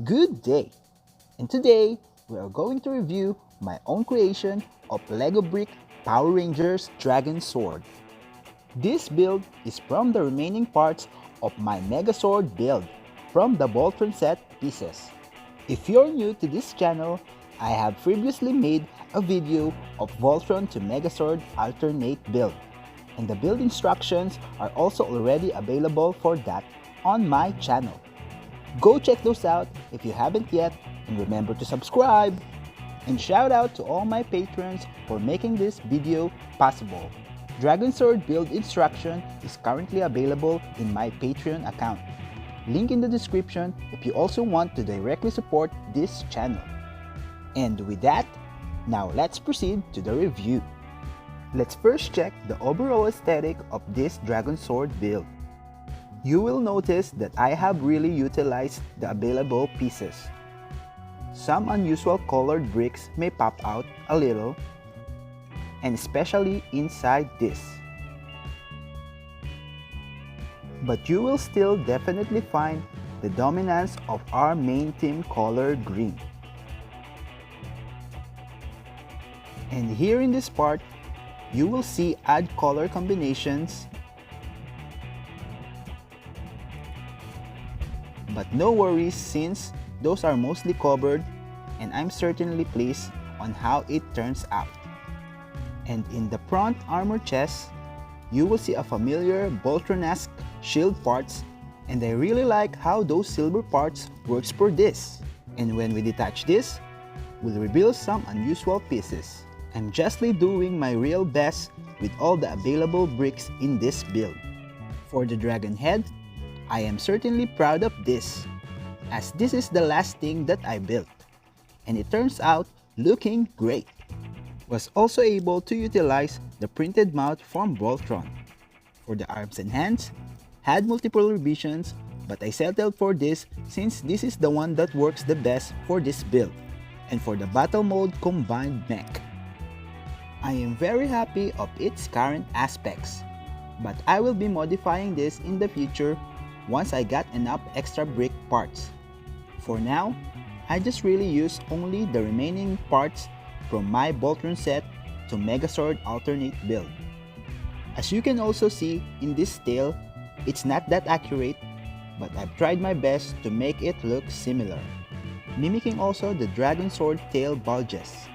Good day! And today, we are going to review my own creation of Lego Brick Power Rangers Dragonzord. This build is from the remaining parts of my Megazord build from the Voltron set pieces. If you're new to this channel, I have previously made a video of Voltron to Megazord alternate build, and the build instructions are also already available for that on my channel. Go check those out if you haven't yet, and remember to subscribe! And shout out to all my patrons for making this video possible. Dragonzord build instruction is currently available in my Patreon account. Link in the description if you also want to directly support this channel. And with that, now let's proceed to the review. Let's first check the overall aesthetic of this Dragonzord build. You will notice that I have really utilized the available pieces. Some unusual colored bricks may pop out a little, and especially inside this. But you will still definitely find the dominance of our main theme color green. And here in this part, you will see odd color combinations. But no worries, since those are mostly covered, and I'm certainly pleased on how it turns out. And in the front armor chest, you will see a familiar Voltron-esque shield parts, and I really like how those silver parts works for this. And when we detach this, we'll reveal some unusual pieces. I'm justly doing my real best with all the available bricks in this build. For the dragon head, I am certainly proud of this, as this is the last thing that I built, and it turns out looking great. Was also able to utilize the printed mouth from Voltron. For the arms and hands, had multiple revisions, but I settled for this since this is the one that works the best for this build. And for the battle mode combined mech, I am very happy of its current aspects, but I will be modifying this in the future once I got enough extra brick parts. For now, I just really use only the remaining parts from my Voltron set to Megazord alternate build. As you can also see in this tail, it's not that accurate, but I've tried my best to make it look similar, mimicking also the Dragonzord tail bulges.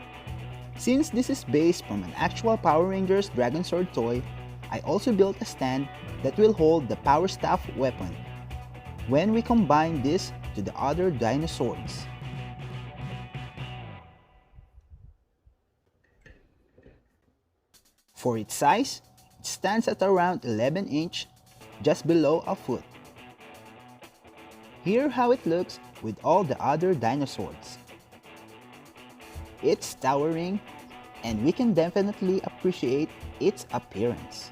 Since this is based from an actual Power Rangers Dragonzord toy, I also built a stand that will hold the Power Staff weapon when we combine this to the other dinosaurs. For its size, it stands at around 11 inch, just below a foot. Here how it looks with all the other dinosaurs. It's towering, and we can definitely appreciate its appearance.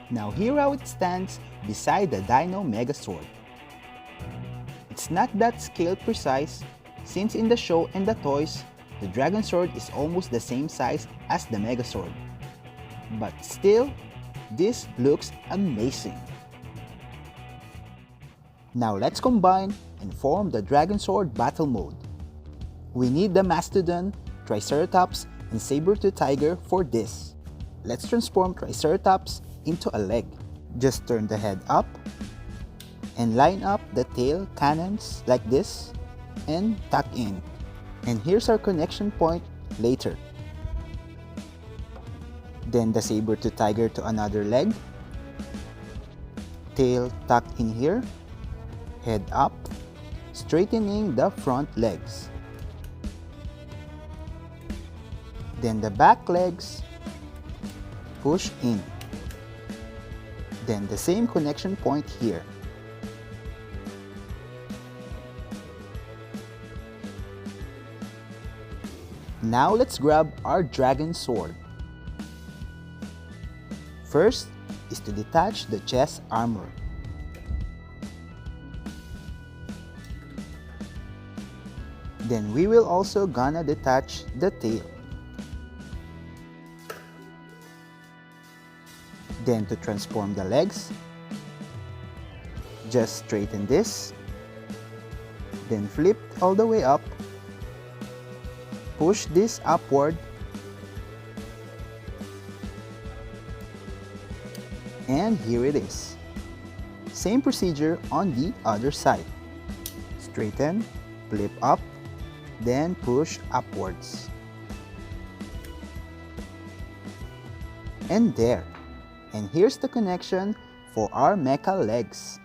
Now here how it stands beside the Dino Megazord. It's not that scale precise, since in the show and the toys, the Dragonzord is almost the same size as the Megazord. But still, this looks amazing. Now let's combine and form the Dragonzord battle mode. We need the Mastodon, Triceratops, and Saber-tooth Tiger for this. Let's transform Triceratops into a leg. Just turn the head up and line up the tail cannons like this and tuck in. And here's our connection point later. Then the Saber-tooth Tiger to another leg. Tail tucked in here. Head up, straightening the front legs. Then the back legs, push in. Then the same connection point here. Now let's grab our Dragonzord. First is to detach the chest armor. Then we will also gonna detach the tail. Then to transform the legs, just straighten this, then flip all the way up, push this upward, and here it is. Same procedure on the other side. Straighten, flip up, then push upwards. And there. And here's the connection for our mecha legs.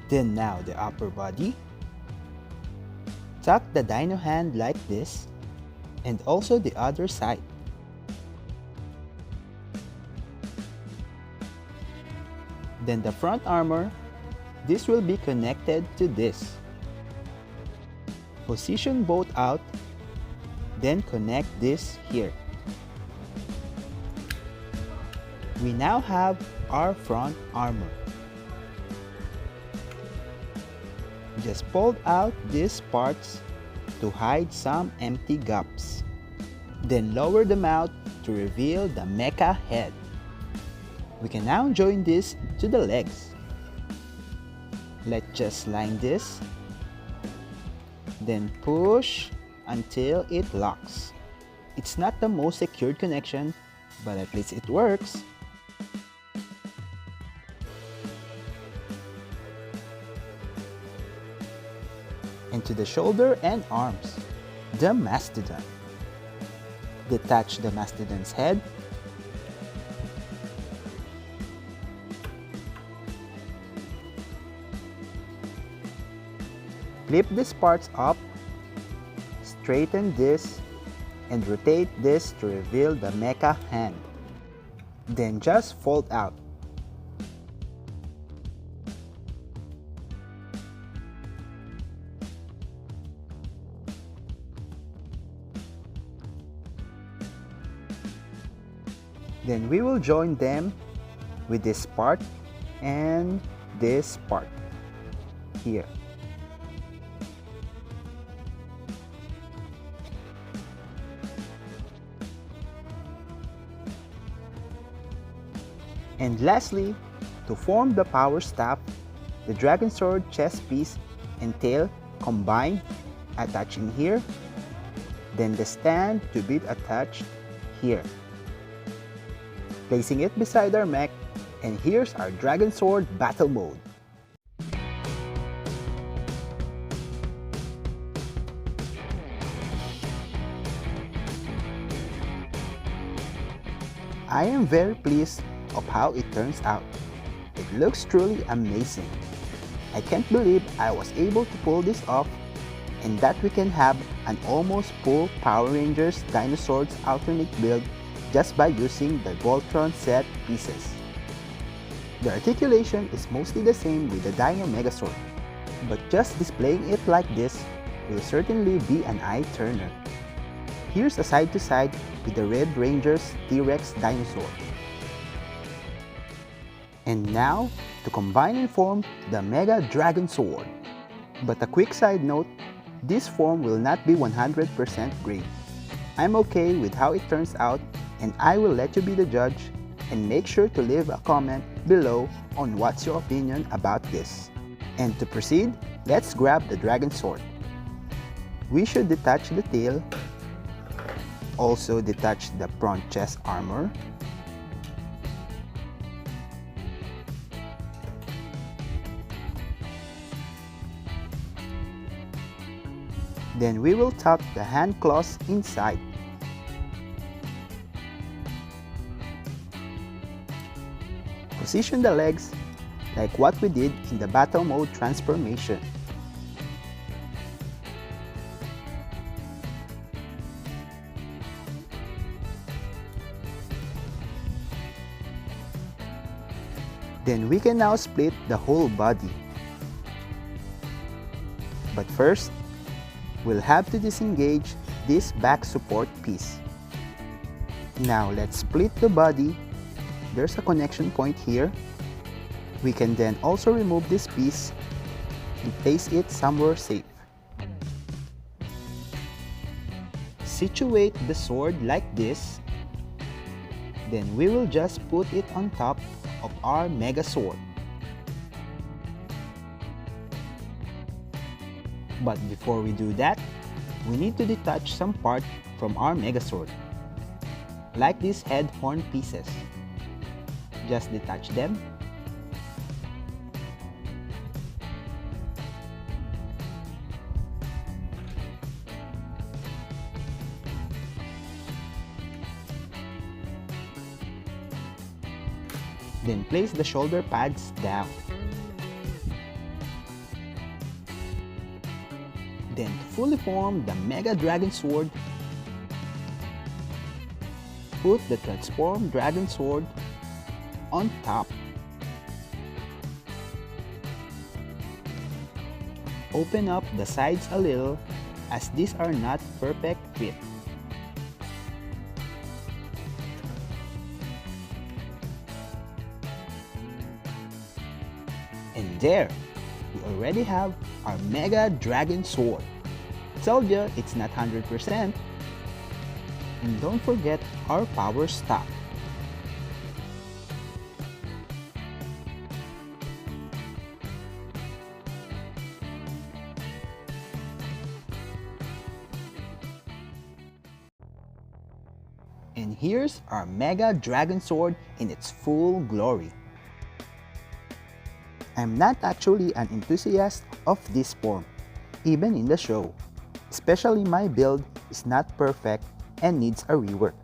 Then now the upper body. Tuck the dino hand like this, and also the other side. Then the front armor, this will be connected to this. Position both out, then connect this here. We now have our front armor. Just fold out these parts to hide some empty gaps. Then lower them out to reveal the mecha head. We can now join this to the legs. Let's just line this, then push until it locks. It's not the most secured connection, but at least it works. And to the shoulder and arms, the mastodon. Detach the mastodon's head. Flip these parts up, straighten this, and rotate this to reveal the mecha hand. Then just fold out. Then we will join them with this part and this part here. And lastly, to form the power staff, the Dragonzord chest piece and tail combined, attaching here, then the stand to be attached here. Placing it beside our mech, and here's our Dragonzord battle mode. I am very pleased of how it turns out. It looks truly amazing. I can't believe I was able to pull this off, and that we can have an almost full Power Rangers Dinosaurs alternate build just by using the Voltron set pieces. The articulation is mostly the same with the Dino Megazord, but just displaying it like this will certainly be an eye-turner. Here's a side-to-side with the Red Ranger's T-Rex Dinosaur. And now, to combine and form the Mega Dragonzord. But a quick side note, this form will not be 100% green. I'm okay with how it turns out, and I will let you be the judge, and make sure to leave a comment below on what's your opinion about this. And to proceed, let's grab the Dragonzord. We should detach the tail, also detach the front chest armor, then we will tuck the hand claws inside. Position the legs like what we did in the battle mode transformation. Then we can now split the whole body. But first, we'll have to disengage this back support piece. Now let's split the body. There's a connection point here. We can then also remove this piece and place it somewhere safe. Situate the sword like this. Then we will just put it on top of our Megazord. But before we do that, we need to detach some part from our Megazord, like these head horn pieces. Just detach them. Then place the shoulder pads down. Then to fully form the Mega Dragonzord, put the transformed Dragonzord on top. Open up the sides a little as these are not perfect fit. And there, we already have our Mega Dragonzord. Told ya it's not 100%. And don't forget our power stop. And here's our Mega Dragonzord in its full glory. I'm not actually an enthusiast of this form, even in the show. Especially my build is not perfect and needs a rework,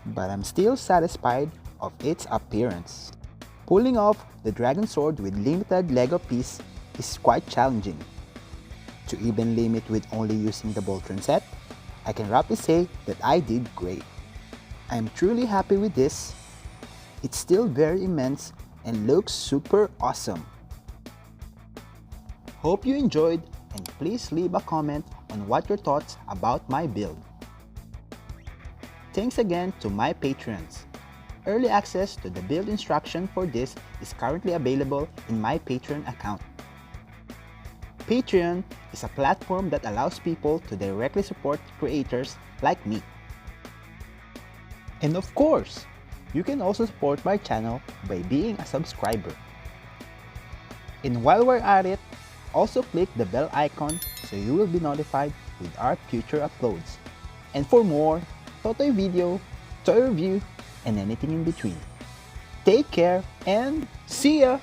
but I'm still satisfied of its appearance. Pulling off the Dragonzord with limited Lego piece is quite challenging. To even limit with only using the Voltron set, I can rapidly say that I did great. I'm truly happy with this. It's still very immense and looks super awesome. Hope you enjoyed, and please leave a comment on what your thoughts about my build. Thanks again to my patrons. Early access to the build instruction for this is currently available in my Patreon account. Patreon is a platform that allows people to directly support creators like me. And of course, you can also support my channel by being a subscriber. And while we're at it, also click the bell icon so you will be notified with our future uploads. And for more ToToy video, toy review, and anything in between. Take care and see ya!